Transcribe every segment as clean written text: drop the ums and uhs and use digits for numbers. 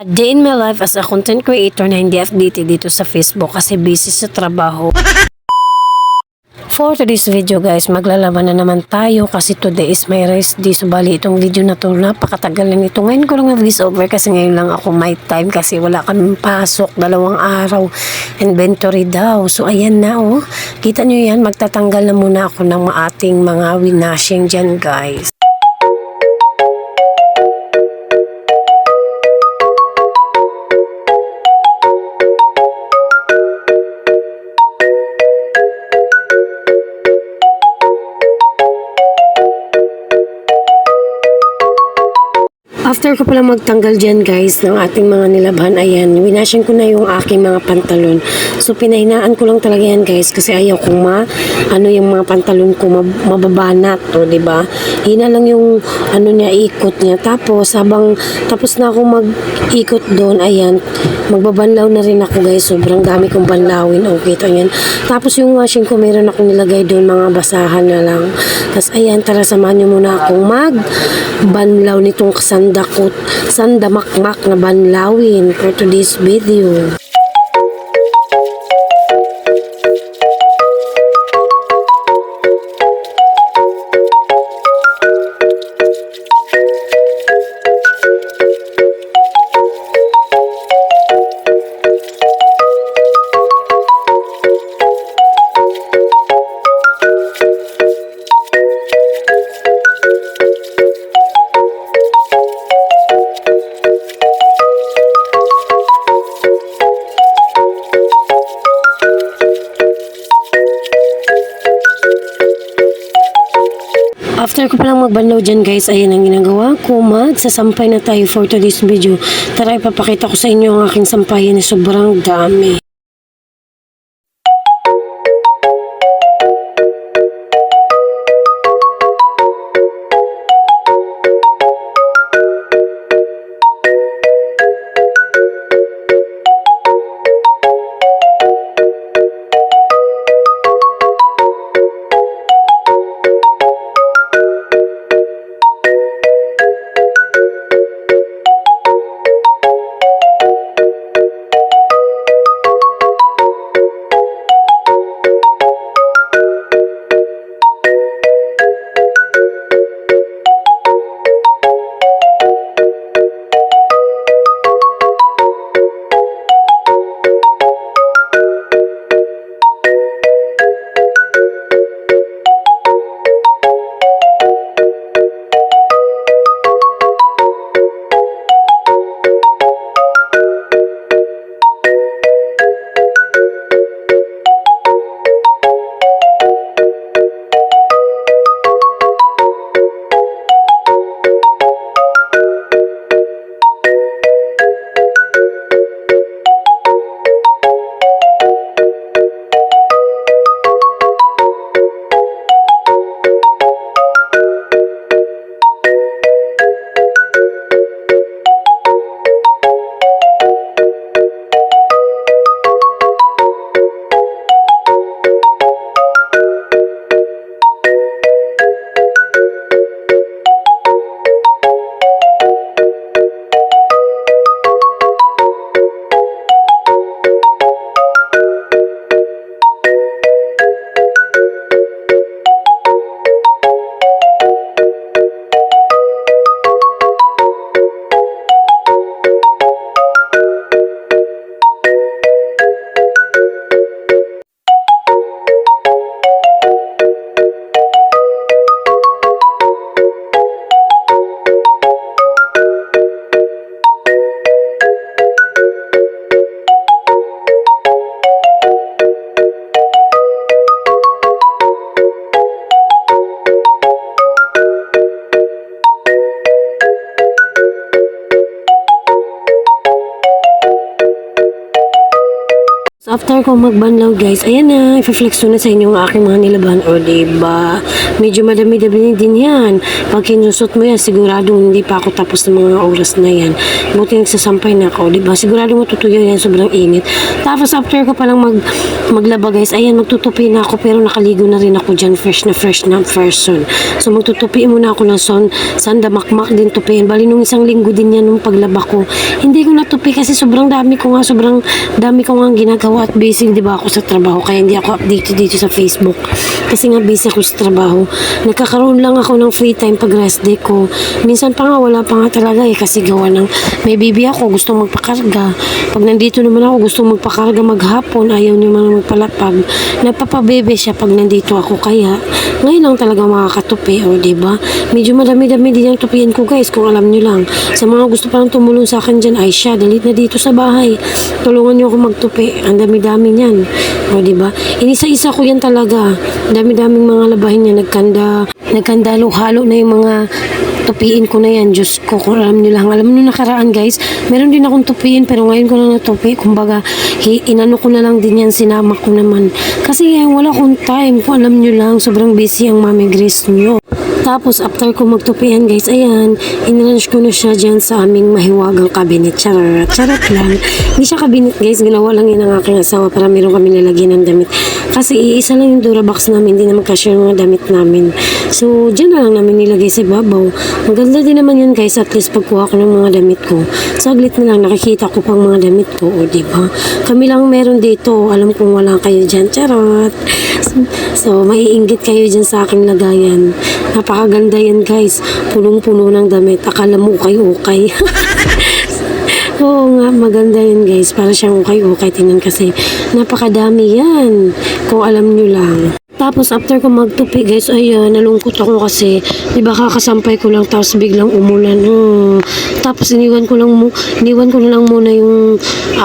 A day in my life as a content creator na hindi updated dito sa Facebook kasi busy sa trabaho. For today's video guys, maglalaban na naman tayo kasi today is my rest day. Subali itong video na to, napakatagal na nito. Ngayon ko lang na-voice over kasi ngayon lang ako my time kasi wala kaming pasok, 2 araw. Inventory daw. So ayan na oh. Kita nyo yan, magtatanggal na muna ako ng ating mga winashing dyan guys. After ko pala magtanggal dyan guys ng ating mga nilabhan, ayan, winashin ko na yung aking mga pantalon. So pinahinaan ko lang talaga yan guys kasi ayaw kong yung mga pantalon ko mababanat to, diba? Hina lang yung niya, ikot niya. Tapos habang tapos na ako mag-ikot doon, ayan, magbabanlaw na rin ako guys. Sobrang dami kong banlawin. Okay, ito yan. Tapos yung washing ko, meron akong nilagay doon, mga basahan na lang. Tapos ayan, tara samahan nyo muna akong banlaw nitong sandamakmak na banlawin for today's video. After ko palang magbanlaw dyan guys, ayan ang ginagawa ko. Magsasampay na tayo for today's video. Tara, ipapakita ko sa inyo ang aking sampayan na sobrang dami. So after ko magbanlaw guys, ayan na, i-flex ko na sa inyo ang aking mga nilaban. O diba, medyo madami-dami din yan. Pag kinusot mo yan, sigurado hindi pa ako tapos ng mga oras na yan. Buti nagsasampay na ako, diba? Sigurado matutuyo yan, sobrang init. Tapos after ko palang maglaba guys, ayan, magtutupi na ako pero nakaligo na rin ako dyan, fresh na person. So magtutupi muna ako ng sandamakmak din tupiin. Bali nung isang linggo din yan nung paglaba ko. Hindi ko natupi kasi sobrang dami ko nga ginagawa at busy di ba ako sa trabaho kaya hindi ako updated dito sa Facebook kasi nga busy ako sa trabaho. Nagkakaroon lang ako ng free time pag rest day ko. Minsan pa nga wala pa nga talaga kasi gawa ng may baby ako gusto magpakarga. Pag nandito naman ako gusto magpakarga maghapon ayaw niya man magpalapag. Nagpapabebe siya pag nandito ako kaya ngayon lang talaga makakatupi o diba. Medyo madami-dami din yung tupian ko guys kung alam nyo lang. Sa mga gusto pa lang tumulong sa akin dyan ay siya dalit na dito sa bahay. Tulungan nyo ako magtupi. Ang dami-dami niyan. O, diba? Inisa-isa ko yan talaga. Dami-daming mga labahin niya. Nagkandalo-halo na yung mga tupiin ko na yan. Diyos ko, kung alam nyo lang. Alam nyo nakaraan, guys. Meron din akong tupiin, pero ngayon ko lang natupi. Kumbaga, inano ko na lang din yan. Sinama ko naman. Kasi wala akong time. Kung alam nyo lang, sobrang busy ang Mami Grace nyo. Tapos, after ko magtupian guys, ayan, inarrange ko na siya dyan sa aming mahiwagang cabinet. Charot lang. Hindi siya cabinet guys, ginawa lang yan ng aking asawa para meron kami lalagyan ng damit. Kasi iisa lang yung Durabox namin, hindi naman kasya yung mga damit namin. So, dyan na lang namin nilagay sa babaw. Maganda din naman yun guys, at least pagkuha ko ng mga damit ko. Saglit na lang, nakikita ko pang mga damit ko, o diba? Kami lang meron dito, alam kong wala kayo dyan. Charot! So, maiinggit kayo dyan sa aking lagayan. Napakaganda yan guys. Punong-puno ng damit. Akala mo ukay-ukay. Oo nga, maganda yan guys. Para siyang ukay-ukay. Tingnan kasi napakadami yan. Kung alam nyo lang. Tapos after ko magtupi guys, ayan, nalungkot ako kasi di ba kakasampay ko lang tapos biglang umulan. Tapos iniwan ko na lang muna yung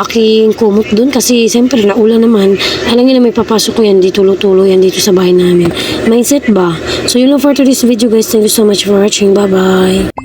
aking kumot doon kasi siyempre naulan naman. Alam niyo na may papasok ko yan, di tulo-tulo yan dito sa bahay namin. Mindset ba? So yun lang for today's video guys. Thank you so much for watching. Bye-bye.